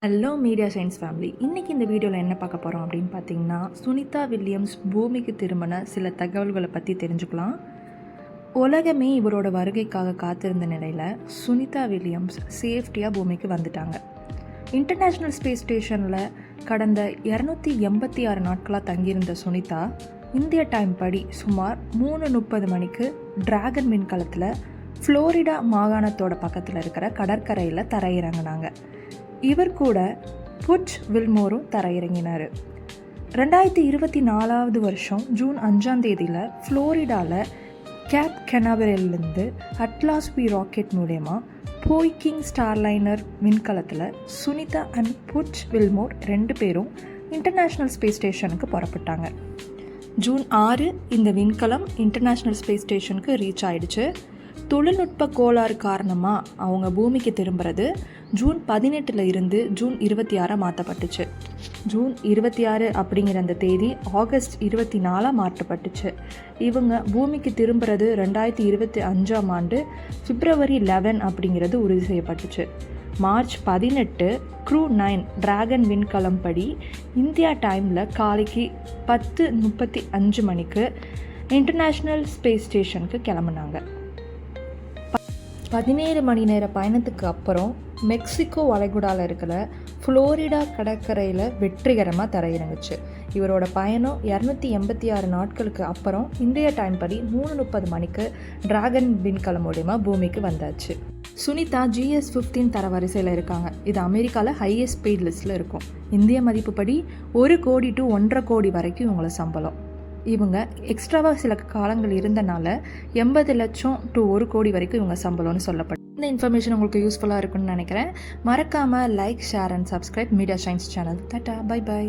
Hello media science family. இன்றைக்கி இந்த வீடியோவில் என்ன பார்க்க போகிறோம் அப்படின்னு பார்த்தீங்கன்னா, சுனிதா வில்லியம்ஸ் பூமிக்கு திரும்பின சில தகவல்களை பற்றி தெரிஞ்சுக்கலாம். உலகமே இவரோட வருகைக்காக காத்திருந்த நிலையில் சுனிதா வில்லியம்ஸ் சேஃப்டியாக பூமிக்கு வந்துட்டாங்க. இன்டர்நேஷ்னல் ஸ்பேஸ் ஸ்டேஷனில் கடந்த 286 நாட்களாக தங்கியிருந்த சுனிதா இந்திய டைம் படி சுமார் 3:30 மணிக்கு டிராகன் விண்கலத்தில் ஃப்ளோரிடா மாகாணத்தோட பக்கத்தில் இருக்கிற கடற்கரையில் தரையிறங்கினாங்க. இவர் கூட புட்ச் வில்மோரும் தரையிறங்கினார். 2024 வருஷம் ஜூன் 5 ஃப்ளோரிடாவில் கேப் கெனாவரேலேருந்து அட்லாஸ் பி ராக்கெட் மூலயமா போய்கிங் ஸ்டார்லைனர் விண்கலத்தில் சுனிதா அண்ட் புட்ச் வில்மோர் 2 பேரும் இன்டர்நேஷ்னல் ஸ்பேஸ் ஸ்டேஷனுக்கு புறப்பட்டாங்க. ஜூன் 6 இந்த விண்கலம் இன்டர்நேஷ்னல் ஸ்பேஸ் ஸ்டேஷனுக்கு ரீச் ஆயிடுச்சு. தொழில்நுட்ப கோளாறு காரணமாக அவங்க பூமிக்கு திரும்புறது ஜூன் 18 இருந்து ஜூன் 26 மாற்றப்பட்டுச்சு. ஜூன் 26 அப்படிங்கிற அந்த தேதி ஆகஸ்ட் 24 மாற்றப்பட்டுச்சு. இவங்க பூமிக்கு திரும்புறது 2025 ஆண்டு பிப்ரவரி 11 அப்படிங்கிறது உறுதி செய்யப்பட்டுச்சு. மார்ச் 18 க்ரூ 9 டிராகன் விண்கலம் படி இந்தியா டைமில் காலைக்கு 10:35 மணிக்கு இன்டர்நேஷ்னல் ஸ்பேஸ் ஸ்டேஷனுக்கு கிளம்புனாங்க. 17 மணி நேர பயணத்துக்கு அப்புறம் மெக்சிகோ வளைகுடாவில் இருக்கிற ஃப்ளோரிடா கடற்கரையில் வெற்றிகரமாக தரையிறங்குச்சு. இவரோட பயணம் 286 நாட்களுக்கு அப்புறம் இந்திய டைம் படி 3:30 மணிக்கு டிராகன் விண்கலம் மூலமா பூமிக்கு வந்தாச்சு. சுனிதா GS-15 தரவரிசையில் இருக்காங்க. இது அமெரிக்காவில் ஹையஸ்ட் பெய்ட் லிஸ்ட்டில் இருக்கும். இந்திய மதிப்புப்படி 1 கோடி to 1.5 கோடி வரைக்கும் இவங்கள சம்பளம். இவங்க எக்ஸ்ட்ராவாக சில காலங்கள் இருந்தனால 80 லட்சம் to 1 கோடி வரைக்கும் இவங்க சம்பளம்னு சொல்லப்படும். இந்த இன்ஃபர்மேஷன் உங்களுக்கு யூஸ்ஃபுல்லாக இருக்குன்னு நினைக்கிறேன். மறக்காமல் like, share and subscribe media science channel. Tata, bye by.